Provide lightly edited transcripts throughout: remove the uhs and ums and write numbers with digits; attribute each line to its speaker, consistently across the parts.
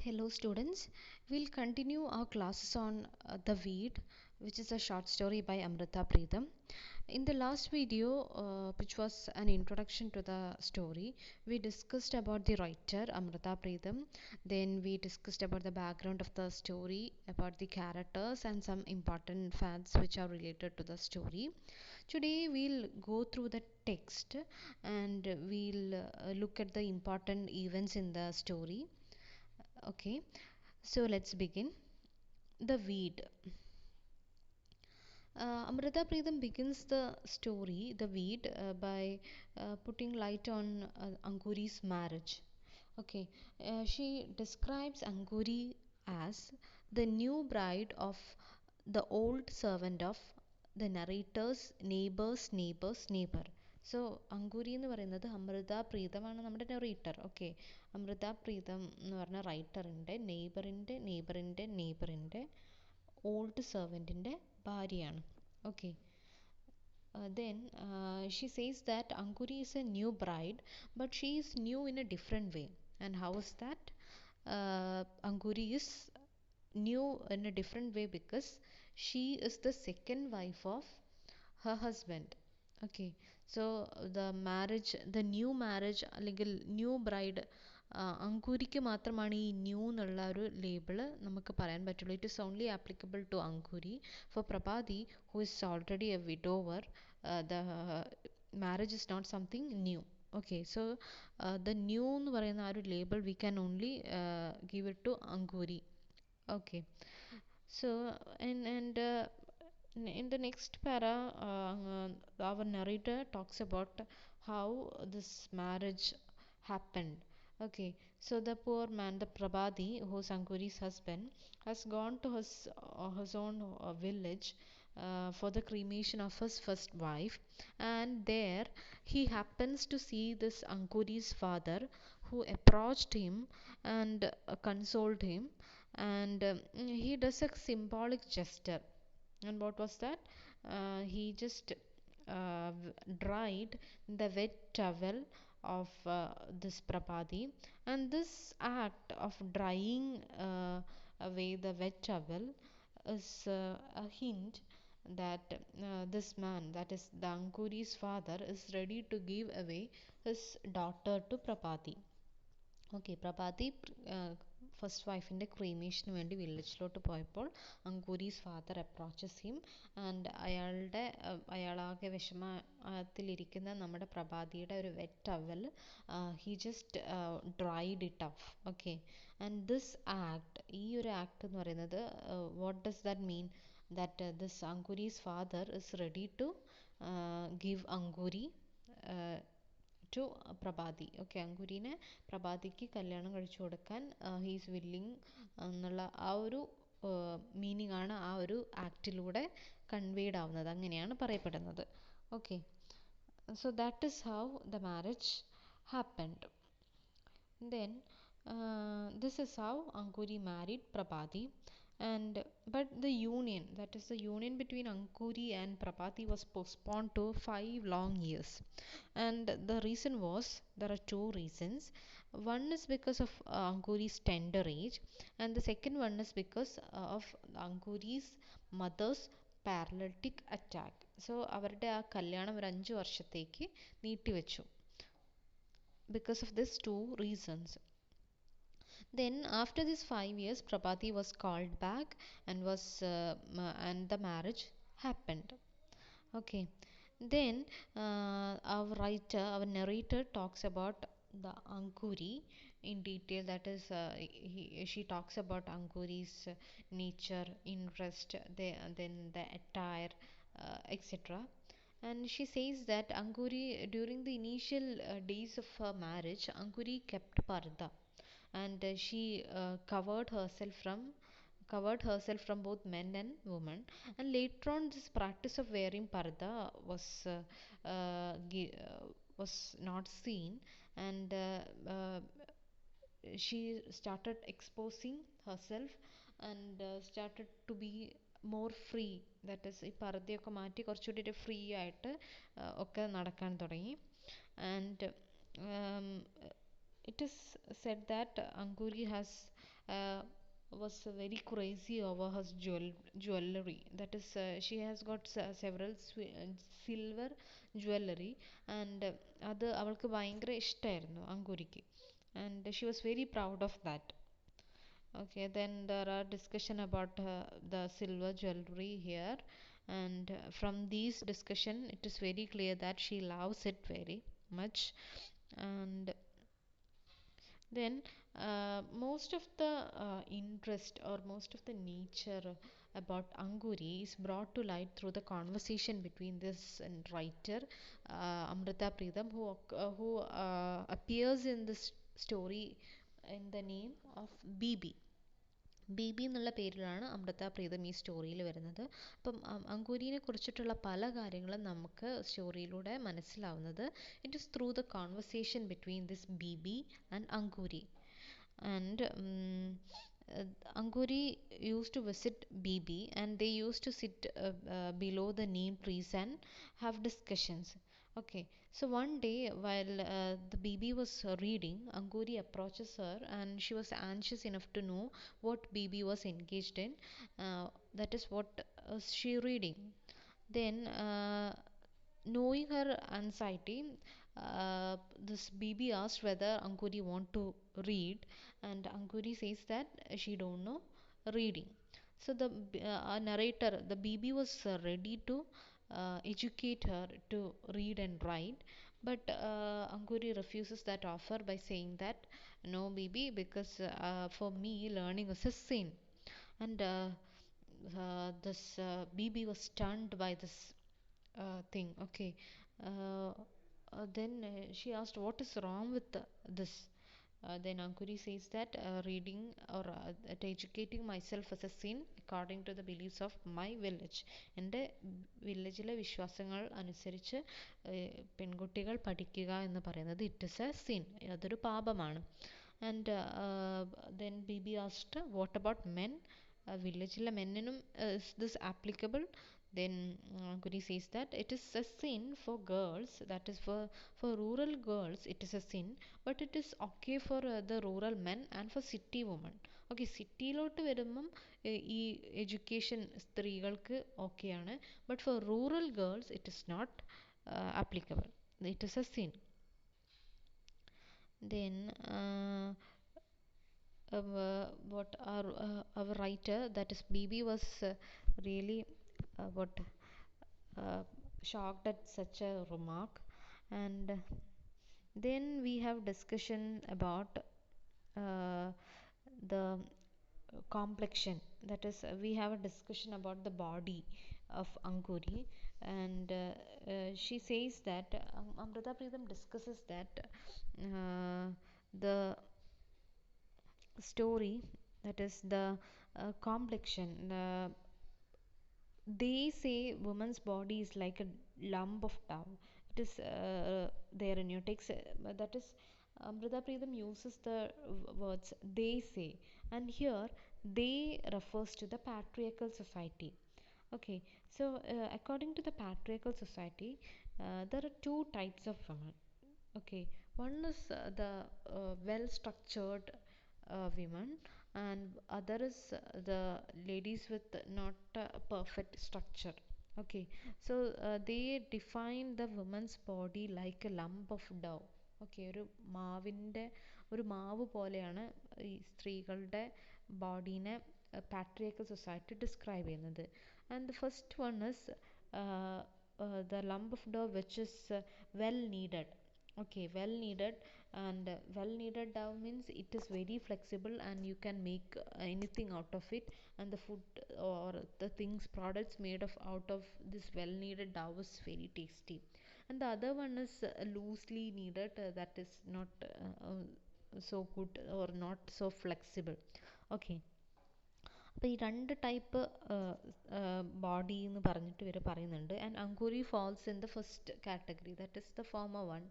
Speaker 1: Hello students, we'll continue our classes on The Weed, which is a short story by Amrita Preetham. In the last video, which was an introduction to the story, we discussed about the writer Amrita Preetham. Then we discussed about the background of the story, about the characters and some important facts which are related to the story. Today we'll go through the text and we'll look at the important events in the story. Okay, so let's begin. The Weed. Amrita Preetham begins the story, The Weed, by putting light on Anguri's marriage. Okay, she describes Anguri as the new bride of the old servant of the narrator's neighbor's neighbor. So Anguri എന്ന് പറയുന്നത് അമൃത പ്രീതമാണ് നമ്മുടെ narrator. Okay, Amrita Pritam എന്ന് പറഞ്ഞ റൈറ്ററിൻ്റെ നെയ്ബറിൻ്റെ old സെർവൻറ്റിൻ്റെ ഭാര്യയാണ്. Okay, then she says that Anguri is a new bride, but she is new in a different way. And how is that? Anguri is new in a different way because she is the second wife of her husband. Okay, so the new marriage അല്ലെങ്കിൽ new bride അങ്കൂരിക്ക് മാത്രമാണ് ഈ new എന്നുള്ള ഒരു label നമുക്ക് പറയാൻ പറ്റുള്ളൂ. It is only applicable to Anguri. For Prabhati who is already a widower, the marriage is not something new. Okay, so the new എന്ന് പറയുന്ന ആ ഒരു label we can only give it to Anguri. Okay, so and in the next para, our narrator talks about how this marriage happened. Okay, so the poor man, the Prabhati, who's Anguri's husband, has gone to his own village for the cremation of his first wife, and there he happens to see this Anguri's father, who approached him and consoled him, and he does a symbolic gesture. And what was that? He just dried the wet towel of this Prabhati, and this act of drying away the wet towel is a hint that this man, that is the Anguri's father, is ready to give away his daughter to Prabhati. Okay, Prabhati first വൈഫിൻ്റെ ക്രീമേഷന് വേണ്ടി വില്ലേജിലോട്ട് പോയപ്പോൾ Anguri's father approaches him, and അയാളാകെ വിഷമത്തിലിരിക്കുന്ന നമ്മുടെ പ്രഭാതിയുടെ ഒരു wet towel he just dried it off. Okay, and this act, ഈ ഒരു ആക്ട് എന്ന് പറയുന്നത് what does that mean? That this Anguri's father is ready to give Anguri to Prabhati. Okay, അങ്കുരീനെ പ്രഭാതിക്ക് കല്യാണം കഴിച്ചു കൊടുക്കാൻ ഹീസ് വില്ലിങ് എന്നുള്ള ആ ഒരു മീനിങ് ആണ് ആ ഒരു ആക്റ്റിലൂടെ കൺവേഡ് ആവുന്നത്, അങ്ങനെയാണ് പറയപ്പെടുന്നത്. Okay, so that is how the marriage happened. Then this is how Anguri married Prabhati. But the union, that is the union between Anguri and Prabhati, was postponed to 5 long years. And the reason was, there are two reasons. One is because of Anguri's tender age, and the second one is because of Anguri's mother's paralytic attack. So അവരുടെ ആ കല്യാണം ഒരു 5 വർഷത്തേക്ക് നീട്ടിവെച്ചു because of these two reasons. Then after these 5 years, Prabhati was called back and and the marriage happened. Okay, then our narrator talks about the Anguri in detail. That is, she talks about Anguri's nature, interest, then the attire, etc. And she says that Anguri, during the initial days of her marriage, Anguri kept parda, and she covered herself from both men and women. And later on, this practice of wearing parda was not seen, and she started exposing herself and started to be more free. That is, ഈ പർദ്ദയൊക്കെ മാറ്റി കുറച്ചുകൂടി free ആയിട്ട് ഒക്കെ നടക്കാൻ തുടങ്ങി. And it is said that Anguri has uh, was very crazy over her jewelry. That is, she has got several silver jewelry, and അത് അവൾക്ക് ഭയങ്കര ഇഷ്ടമായിരുന്നു അങ്കുരിക്ക്, and she was very proud of that. Okay, then there are discussion about the silver jewelry here, and from these discussion, it is very clear that she loves it very much, and then most of the interest or most of the nature about Anguri is brought to light through the conversation between this writer Amrita Pritham, who appears in this story in the name of BB. B B എന്നുള്ള പേരിലാണ് അമൃത പ്രീതം ഈ സ്റ്റോറിയിൽ വരുന്നത്. അപ്പം അങ്കുരീനെ കുറിച്ചിട്ടുള്ള പല കാര്യങ്ങളും നമുക്ക് സ്റ്റോറിയിലൂടെ മനസ്സിലാവുന്നത് it is through the conversation between this Bibi and Anguri. And Anguri used to visit BB, and they used to sit below the neem trees and have discussions. Okay, so one day while the BB was reading, Anguri approaches her and she was anxious enough to know what BB was engaged in. That is what she reading. Then knowing her anxiety, this BB asked whether Anguri want to read, and Anguri says that she don't know reading. So the narrator, the BB was ready to educate her to read and write, but Anguri refuses that offer by saying that no, BB, because for me learning is a sin. And this BB was stunned by this thing. Okay, uh, then she asked, "What is wrong with this?" Then Ankuri says that reading or educating myself as a sin according to the beliefs of my village. എൻ്റെ വില്ലേജിലെ വിശ്വാസങ്ങൾ അനുസരിച്ച് പെൺകുട്ടികൾ പഠിക്കുക എന്ന് പറയുന്നത് it is a sin, അതൊരു പാപമാണ്. And then Bibi asked what about men, വില്ലേജിലെ മെന്നിനും is this applicable? Then Guri says that it is a sin for girls, that is for rural girls it is a sin, but it is okay for the rural men and for city women. Okay, സിറ്റിയിലോട്ട് വരുമ്പം ഈ education സ്ത്രീകൾക്ക് ഓക്കെയാണ്, but for rural girls it is not applicable, it is a sin. Then what our writer, that is BB, was really what shocked at such a remark. And then we have discussion about the complexion, that is we have a discussion about the body of Anguri, and she says that Amrita Pritham discusses that the story, that is the complexion, they say woman's body is like a lump of dough. It is there in your text, that is Amrita Pritham uses the words they say, and here they refers to the patriarchal society. Okay, so according to the patriarchal society, there are two types of women. Okay, one is the well structured women, and other is the ladies with not perfect structure. Okay, so they define the woman's body like a lump of dough. Okay, ഒരു മാവിൻ്റെ ഒരു മാവ് പോലെയാണ് ഈ സ്ത്രീകളുടെ ബോഡീനെ patriarchal society describe ചെയ്യുന്നത്. And the first one is the lump of dough which is well kneaded. Okay, well kneaded, and well kneaded dough means it is very flexible and you can make anything out of it, and the food or the things products made of out of this well kneaded dough is very tasty. And the other one is loosely kneaded, that is not so good or not so flexible. Okay, അപ്പോൾ ഈ രണ്ട് type body എന്ന് പറഞ്ഞിട്ട് ഇവർ പറയുന്നുണ്ട്. And Anguri falls in the first category, that is the former one,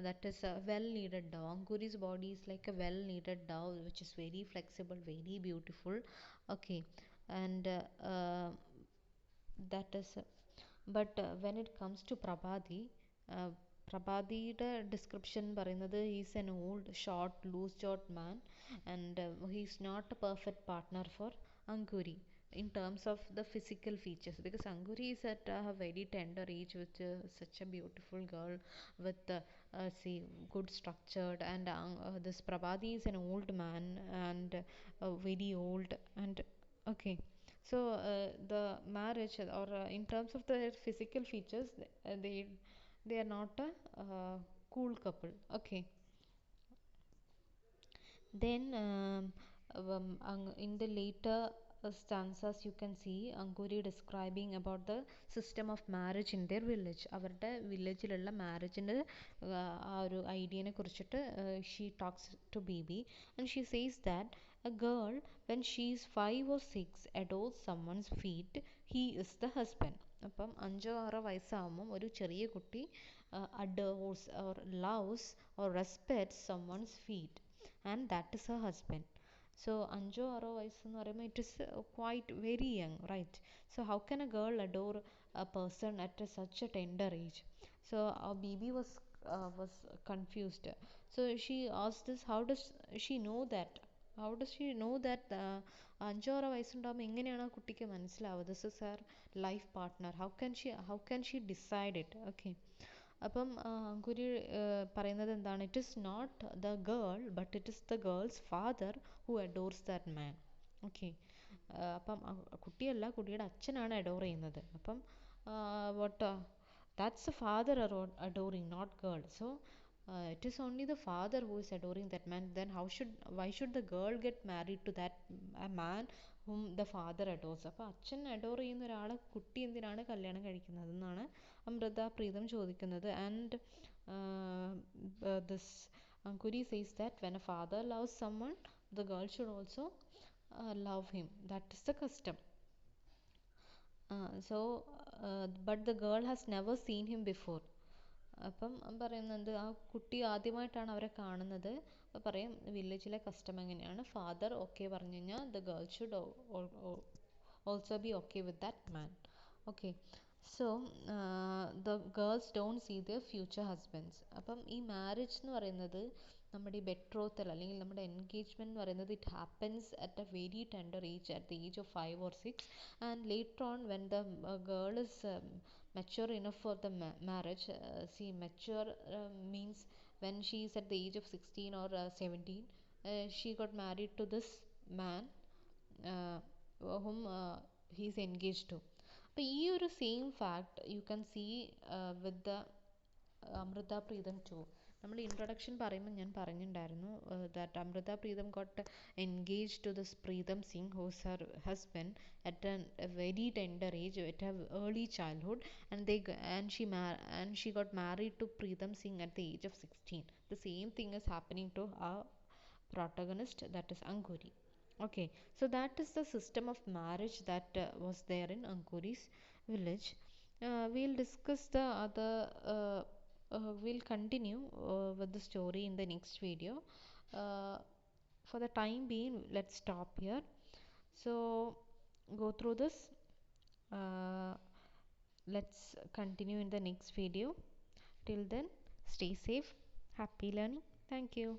Speaker 1: that is a well kneaded dough. Anguri's body is like a well kneaded dough which is very flexible, very beautiful. Okay, and that is but when it comes to Prabhati, പ്രഭാതിയുടെ description പറയുന്നത് is an old short loose jot man, and he's not a perfect partner for Anguri in terms of the physical features, because Anguri is at a very tender age with such a beautiful girl with see good structured, and this Prabhati is an old man and very old, and okay. So the marriage, or in terms of the physical features, they are not a cool couple. Okay. Then in the later stanzas you can see Anguri describing about the system of marriage in their village. അവരുടെ വില്ലേജിലുള്ള മാരേജിൻ്റെ ആ ഒരു ഐഡിയനെ കുറിച്ചിട്ട് she talks to Bibi, and she says that a girl when she is 5 or 6 adores someone's feet, he is the husband. അപ്പം 5 6 വയസ്സാകുമ്പം ഒരു ചെറിയ കുട്ടി adores or loves or respects someone's feet, and that is her husband. So 5 6 എന്ന് പറയുമ്പോൾ it is quite very young, right? So how can a girl adore a person at such a tender age? So our BB was confused. So she asked this, how does she know that? How does she know that 5 6 വയസ്സുണ്ടാകുമ്പോൾ എങ്ങനെയാണ് ആ കുട്ടിക്ക് മനസ്സിലാവുക this is her life partner? How can she decide it? Okay. അപ്പം അങ്കുരി പറയുന്നത് എന്താണ്, it is not the girl but it is the girl's father who adores that man. Okay. അപ്പം കുട്ടിയല്ല, കുട്ടിയുടെ അച്ഛനാണ് അഡോർ ചെയ്യുന്നത്. അപ്പം what that's a father adoring, not girl. So it is only the father who is adoring that man. Then why should the girl get married to that a man whom the father adores? അപ്പോൾ അച്ഛൻ adore ചെയ്യുന്ന ഒരാളെ കുട്ടി എന്തിനാണ് കല്യാണം കഴിക്കുന്നത് എന്നാണ് അമൃത പ്രീതം ചോദിക്കുന്നത്. And this Ankuri says that when a father loves someone, the girl should also love him. That is the custom. But the girl has never seen him before. അപ്പം പറയുന്നത് ആ കുട്ടി ആദ്യമായിട്ടാണ് അവരെ കാണുന്നത്. അപ്പോൾ പറയും വില്ലേജിലെ കസ്റ്റം എങ്ങനെയാണ്, ഫാദർ ഓക്കെ പറഞ്ഞു കഴിഞ്ഞാൽ the girl should also be okay with that man. Okay. So the girls don't see the future husbands. അപ്പം ഈ മാരേജ് എന്ന് പറയുന്നത്, നമ്മുടെ ഈ ബെട്രോത്തൽ അല്ലെങ്കിൽ നമ്മുടെ എൻഗേജ്മെൻറ്റ് എന്ന് പറയുന്നത്, it happens at A very tender age, at the age of 5 or 6, and later on when the girl is mature enough for the marriage. See, mature means when she is at the age of 16 or 17, she got married to this man whom he is engaged to. അപ്പോൾ ഈ ഒരു same fact you can see with the Amrita Pritam too. നമ്മൾ introduction പറയുമ്പോൾ ഞാൻ പറഞ്ഞിട്ടുണ്ടായിരുന്നു that Amrita Pritam got engage to this Pritam Singh whose her husband at a very tender age, at her early childhood, and she got married to Preetham Singh at the age of 16. The same thing is happening to our protagonist, that is Anguri. Okay, so that is the system of marriage that was there in Anguri's village. We'll discuss the other we'll continue with the story in the next video. For the time being, let's stop here. So go through this. Let's continue in the next video. Till then, stay safe, happy learning. Thank you.